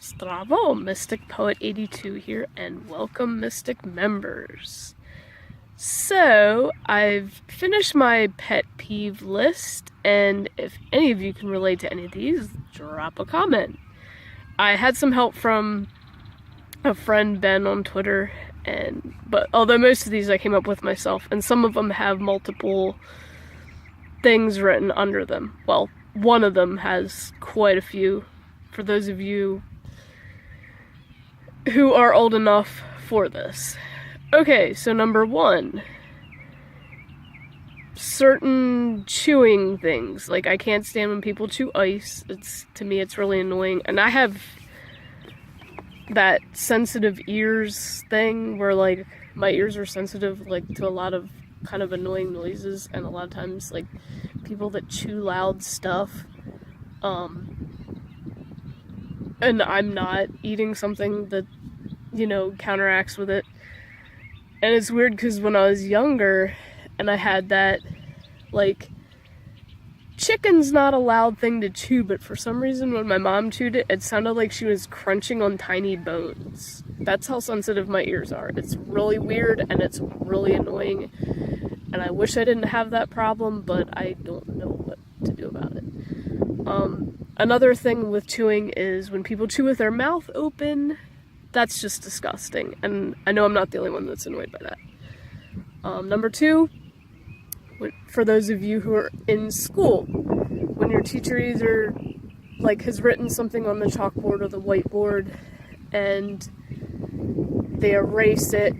Stravo, Mystic Poet 82 here, and welcome Mystic members. So, I've finished my pet peeve list, and if any of you can relate to any of these, drop a comment. I had some help from a friend, Ben, on Twitter, but although most of these I came up with myself, and some of them have multiple things written under them. Well, one of them has quite a few, for those of you who are old enough for this. Okay, so number one, certain chewing things. Like, I can't stand when people chew ice. To me, it's really annoying. And I have that sensitive ears thing where, like, my ears are sensitive, like, to a lot of kind of annoying noises, and a lot of times, like, people that chew loud stuff, and I'm not eating something that, counteracts with it. And it's weird because when I was younger and I had that, like, chicken's not a loud thing to chew, but for some reason when my mom chewed it, it sounded like she was crunching on tiny bones. That's how sensitive my ears are. It's really weird and it's really annoying. And I wish I didn't have that problem, but I don't know what to do about it. Another thing with chewing is when people chew with their mouth open, that's just disgusting. And I know I'm not the only one that's annoyed by that. Number two, for those of you who are in school, when your teacher either, like, has written something on the chalkboard or the whiteboard and they erase it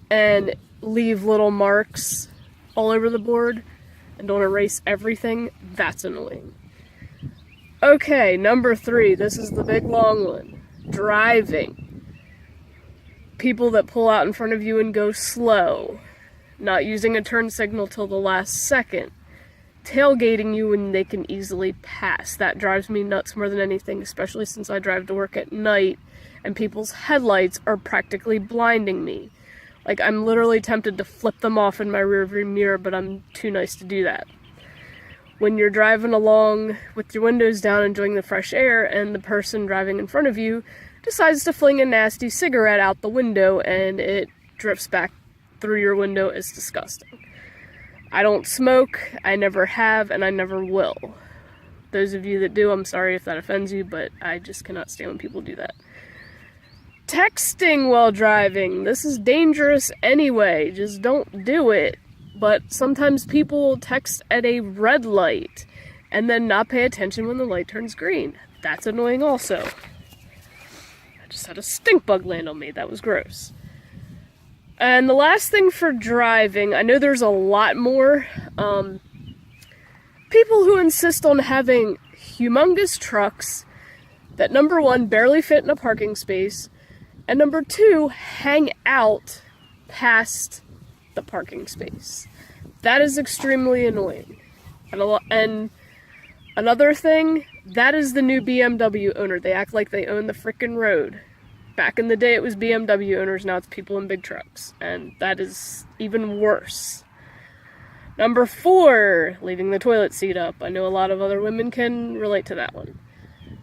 and leave little marks all over the board and don't erase everything, that's annoying. Okay, number three, this is the big long one. Driving. People that pull out in front of you and go slow. Not using a turn signal till the last second. Tailgating you when they can easily pass. That drives me nuts more than anything, especially since I drive to work at night and people's headlights are practically blinding me. Like, I'm literally tempted to flip them off in my rearview mirror, but I'm too nice to do that. When you're driving along with your windows down enjoying the fresh air and the person driving in front of you decides to fling a nasty cigarette out the window and it drifts back through your window, is disgusting. I don't smoke, I never have, and I never will. Those of you that do, I'm sorry if that offends you, but I just cannot stand when people do that. Texting while driving. This is dangerous anyway. Just don't do it. But sometimes people text at a red light and then not pay attention when the light turns green. That's annoying also. I just had a stink bug land on me. That was gross. And the last thing for driving, I know there's a lot more. People who insist on having humongous trucks that, number one, barely fit in a parking space, and number two, hang out past the parking space. That is extremely annoying. And another thing, that is the new BMW owner. They act like they own the frickin' road. Back in the day it was BMW owners, now it's people in big trucks. And that is even worse. Number four, leaving the toilet seat up. I know a lot of other women can relate to that one.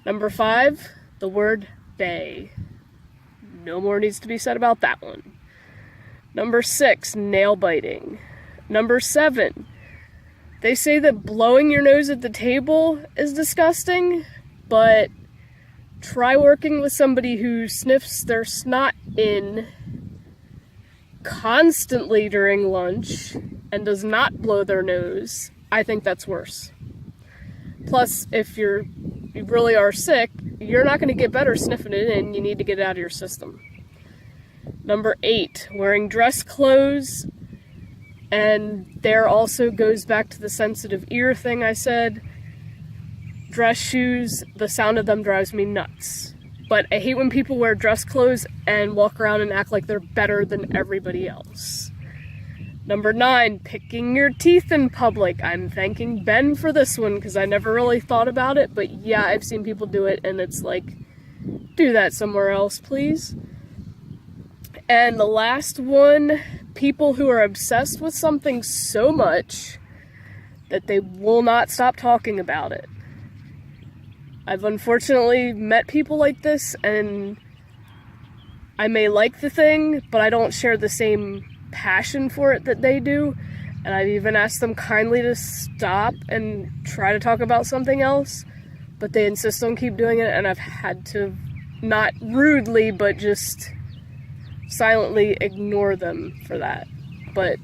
Number five, the word bae. No more needs to be said about that one. Number six, nail biting. Number seven, they say that blowing your nose at the table is disgusting, but try working with somebody who sniffs their snot in constantly during lunch and does not blow their nose. I think that's worse. Plus, if you really are sick, you're not going to get better sniffing it in. You need to get it out of your system. Number eight, wearing dress clothes. And there also goes back to the sensitive ear thing I said. Dress shoes, the sound of them drives me nuts. But I hate when people wear dress clothes and walk around and act like they're better than everybody else. Number nine, picking your teeth in public. I'm thanking Ben for this one because I never really thought about it, but yeah, I've seen people do it and it's like, do that somewhere else, please. And the last one, people who are obsessed with something so much that they will not stop talking about it. I've unfortunately met people like this, and I may like the thing, but I don't share the same passion for it that they do. And I've even asked them kindly to stop and try to talk about something else, but they insist on keep doing it, and I've had to, not rudely, but just silently ignore them for that. But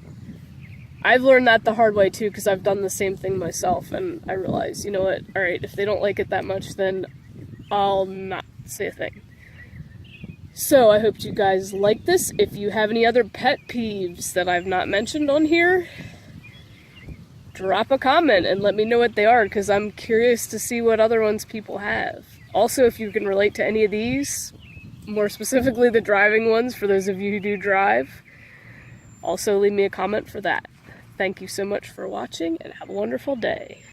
I've learned that the hard way too, because I've done the same thing myself, and I realize, you know what, alright, if they don't like it that much, then I'll not say a thing. So I hope you guys like this. If you have any other pet peeves that I've not mentioned on here, drop a comment and let me know what they are, because I'm curious to see what other ones people have. Also, if you can relate to any of these, more specifically the driving ones for those of you who do drive, also leave me a comment for that. Thank you so much for watching, and have a wonderful day.